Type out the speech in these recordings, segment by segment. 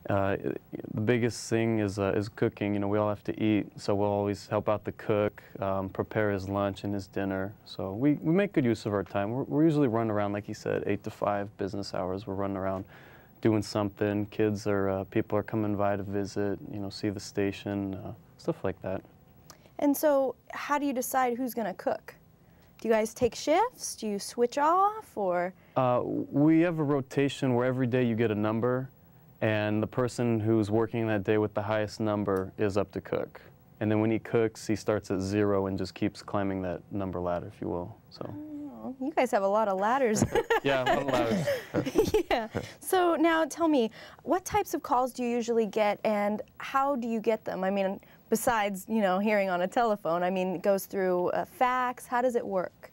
The biggest thing is cooking. You know, we all have to eat, so we'll always help out the cook, prepare his lunch and his dinner. So we make good use of our time. We're usually running around, like you said, 8 to 5 business hours. We're running around doing something. Kids or people are coming by to visit, you know, see the station, stuff like that. And so how do you decide who's going to cook? Do you guys take shifts? Do you switch off, or? We have a rotation where every day you get a number, and the person who's working that day with the highest number is up to cook. And then when he cooks, he starts at 0 and just keeps climbing that number ladder, if you will. So. Oh, you guys have a lot of ladders. Yeah, a lot of ladders. Yeah. So now tell me, what types of calls do you usually get, and how do you get them? I mean, besides, you know, hearing on a telephone, I mean, it goes through a fax. How does it work?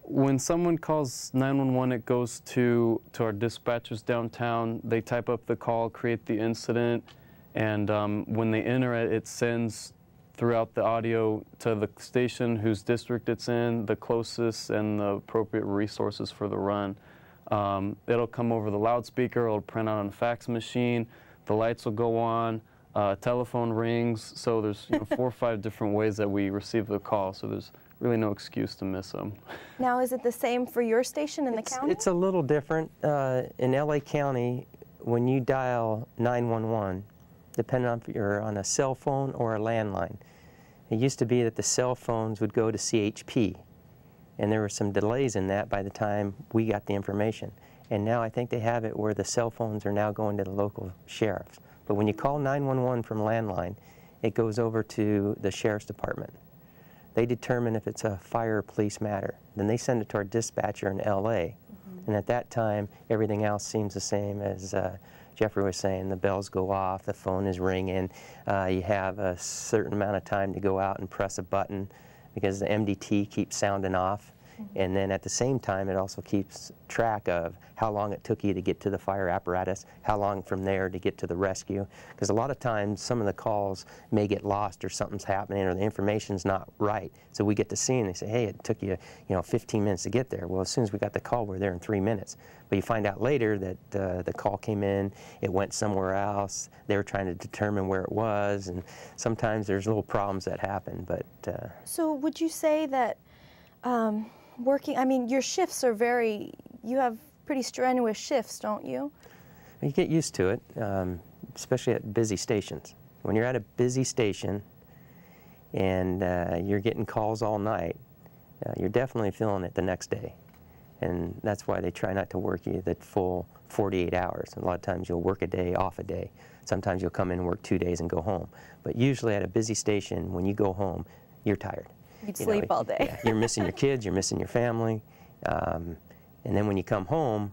When someone calls 911, it goes to our dispatchers downtown. They type up the call, create the incident, and when they enter it, it sends throughout the audio to the station whose district it's in, the closest and the appropriate resources for the run. It'll come over the loudspeaker, it'll print out on a fax machine, the lights will go on, telephone rings, so there's 4 or 5 different ways that we receive the call, so there's really no excuse to miss them. Now, is it the same for your station in the county? It's a little different. In LA County, when you dial 911, depending on if you're on a cell phone or a landline, it used to be that the cell phones would go to CHP, and there were some delays in that by the time we got the information. And now I think they have it where the cell phones are now going to the local sheriffs. But when you call 911 from landline, it goes over to the sheriff's department. They determine if it's a fire or police matter. Then they send it to our dispatcher in LA. And at that time, everything else seems the same as Jeffrey was saying. The bells go off, the phone is ringing. You have a certain amount of time to go out and press a button because the MDT keeps sounding off. And then at the same time, it also keeps track of how long it took you to get to the fire apparatus, how long from there to get to the rescue. Because a lot of times, some of the calls may get lost or something's happening or the information's not right. So we get to see and they say, hey, it took you, 15 minutes to get there. Well, as soon as we got the call, we're there in 3 minutes. But you find out later that the call came in, it went somewhere else, they were trying to determine where it was, and sometimes there's little problems that happen. But So would you say that I mean, your shifts are you have pretty strenuous shifts, don't you? You get used to it, especially at busy stations. When you're at a busy station and you're getting calls all night, you're definitely feeling it the next day. And that's why they try not to work you the full 48 hours. A lot of times you'll work a day, off a day. Sometimes you'll come in and work 2 days and go home. But usually at a busy station, when you go home, you're tired. You'd sleep all day. Yeah, you're missing your kids, you're missing your family. And then when you come home,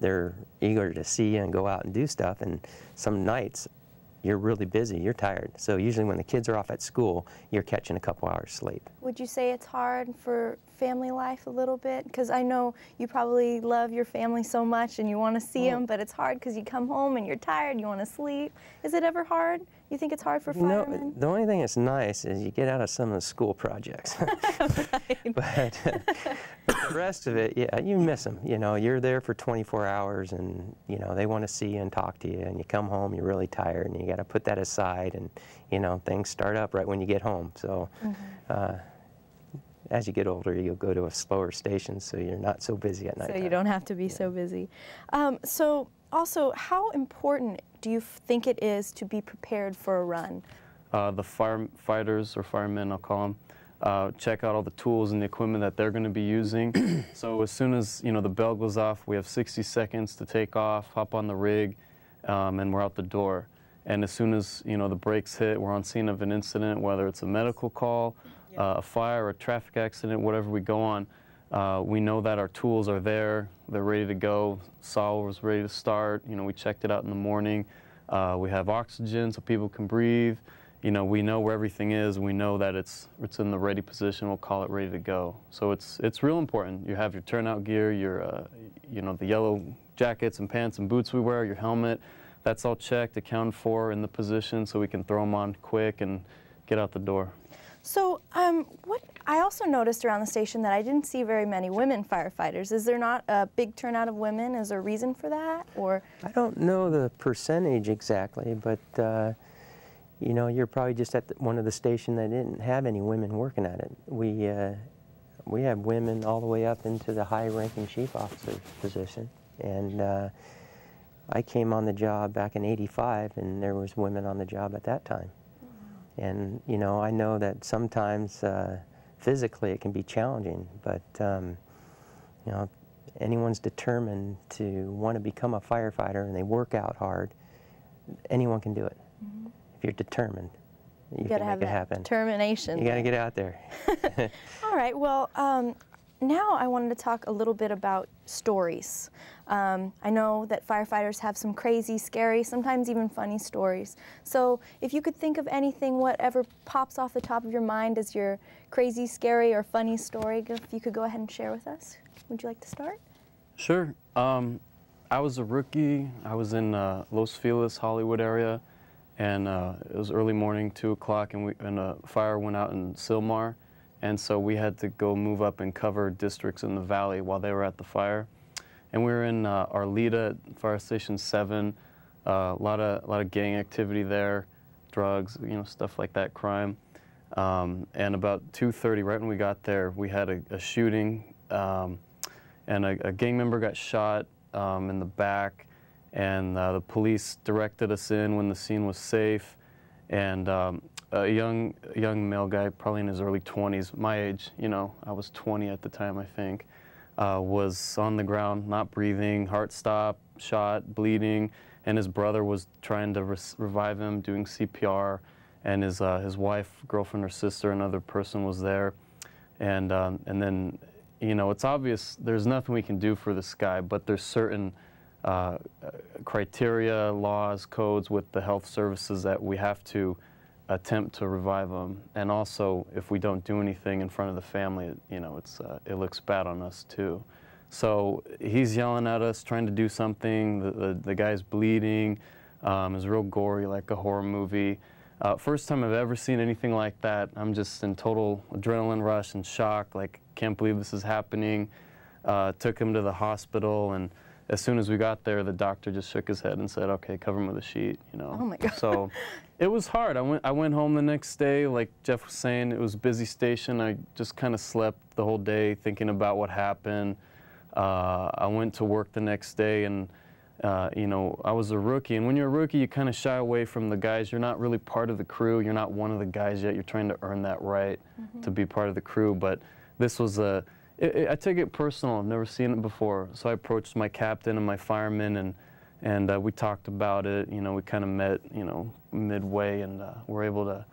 they're eager to see you and go out and do stuff. And some nights, you're really busy, you're tired. So usually when the kids are off at school, you're catching a couple hours sleep. Would you say it's hard for family life a little bit? Because I know you probably love your family so much and you want to see them, but it's hard because you come home and you're tired, you want to sleep. Is it ever hard? You think it's hard for firemen? The only thing that's nice is you get out of some of the school projects. But the rest of it, yeah, you miss them. You're there for 24 hours and, they want to see you and talk to you, and you come home, you're really tired, and you got to put that aside, and, things start up right when you get home. So as you get older, you'll go to a slower station so you're not so busy at night. So you don't have to be so busy. So also, how important do you think it is to be prepared for a run? The firefighters, or firemen I'll call them, check out all the tools and the equipment that they're going to be using. So as soon as the bell goes off, we have 60 seconds to take off, hop on the rig, and we're out the door. And as soon as the brakes hit, we're on scene of an incident, whether it's a medical call, a fire, a traffic accident, whatever we go on. We know that our tools are there, they're ready to go. Saw was ready to start. We checked it out in the morning. We have oxygen so people can breathe. We know where everything is. We know that it's in the ready position. We'll call it ready to go. So it's real important. You have your turnout gear, your the yellow jackets and pants and boots we wear, your helmet. That's all checked, accounted for in the position, so we can throw them on quick and get out the door. So what I also noticed around the station that I didn't see very many women firefighters. Is there not a big turnout of women? Is there a reason for that? Or I don't know the percentage exactly, but you know, you're probably just at one of the stations that didn't have any women working at it. We have women all the way up into the high-ranking chief officer position, and I came on the job back in '85, and there was women on the job at that time. And, you know, I know that sometimes physically it can be challenging, but, you know, anyone's determined to want to become a firefighter and they work out hard, anyone can do it. Mm-hmm. If you're determined, you can make it happen. Determination. You got to get out there. All right, well, now I wanted to talk a little bit about stories. I know that firefighters have some crazy, scary, sometimes even funny stories. So if you could think of anything, whatever pops off the top of your mind as your crazy, scary, or funny story, if you could go ahead and share with us. Would you like to start? Sure. I was a rookie. I was in Los Feliz, Hollywood area, and it was early morning, 2 o'clock, and a fire went out in Sambar. And so we had to go move up and cover districts in the valley while they were at the fire. And we were in Arleta, Fire Station 7, a lot of gang activity there, drugs, you know, stuff like that, crime. And about 2:30, right when we got there, we had a shooting, and a gang member got shot in the back, and the police directed us in when the scene was safe. And a young male guy, probably in his early 20s, my age, you know, I was 20 at the time, I think, was on the ground, not breathing, heart stopped, shot, bleeding, and his brother was trying to revive him, doing CPR, and his wife, girlfriend, or sister, another person was there, and then, you know, it's obvious there's nothing we can do for this guy, but there's certain criteria, laws, codes with the health services that we have to attempt to revive them. And also, if we don't do anything in front of the family, you know, it looks bad on us too. So he's yelling at us, trying to do something. The guy's bleeding. It's real gory, like a horror movie. First time I've ever seen anything like that. I'm just in total adrenaline rush and shock, like, can't believe this is happening. Took him to the hospital, and as soon as we got there, the doctor just shook his head and said, "Okay, cover him with a sheet," you know. Oh my God. So it was hard. I went home the next day, like Jeff was saying, it was a busy station. I just kind of slept the whole day thinking about what happened. I went to work the next day, and you know, I was a rookie, and when you're a rookie, you kind of shy away from the guys. You're not really part of the crew. You're not one of the guys yet. You're trying to earn that right to be part of the crew. But this was I take it personal. I've never seen it before. So I approached my captain and my firemen, and we talked about it. You know, we kind of met, you know, midway, and were able to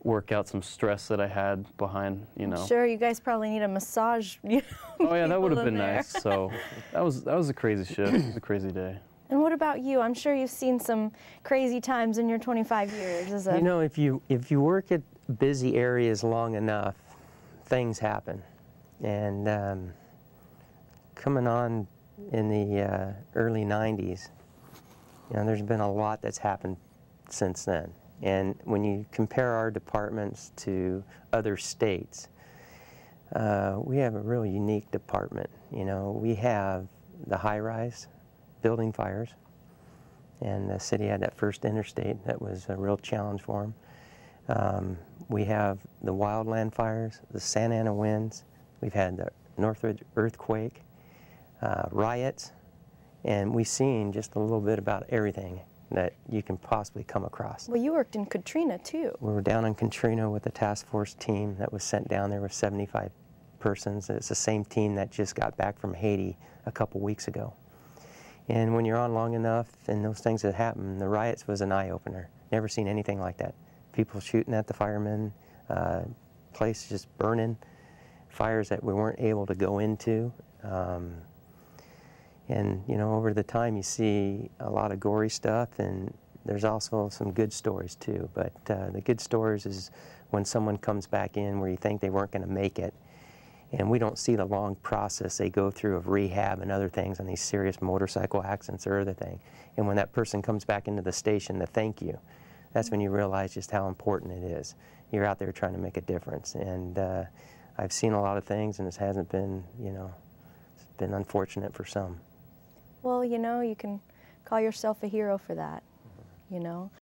work out some stress that I had behind, you know. Sure, you guys probably need a massage. You know, oh yeah, that would have been nice. So that was a crazy shift. It was a crazy day. And what about you? I'm sure you've seen some crazy times in your 25 years as a... You know, if you work at busy areas long enough, things happen. And coming on in the early 90s, you know, there's been a lot that's happened since then. And when you compare our departments to other states, we have a really unique department. You know, we have the high-rise building fires, and the city had that first interstate. That was a real challenge for them. We have the wildland fires, the Santa Ana winds. We've had the Northridge earthquake, riots, and we've seen just a little bit about everything that you can possibly come across. Well, you worked in Katrina too. We were down in Katrina with a task force team that was sent down there with 75 persons. It's the same team that just got back from Haiti a couple weeks ago. And when you're on long enough and those things that happen, the riots was an eye-opener. Never seen anything like that. People shooting at the firemen, place just burning, fires that we weren't able to go into. And, you know, over the time you see a lot of gory stuff, and there's also some good stories too. But the good stories is when someone comes back in where you think they weren't going to make it, and we don't see the long process they go through of rehab and other things on these serious motorcycle accidents or other thing. And when that person comes back into the station to thank you, that's when you realize just how important it is. you're out there trying to make a difference. And I've seen a lot of things, and it hasn't been, you know, it's been unfortunate for some. Well, you know, you can call yourself a hero for that, you know.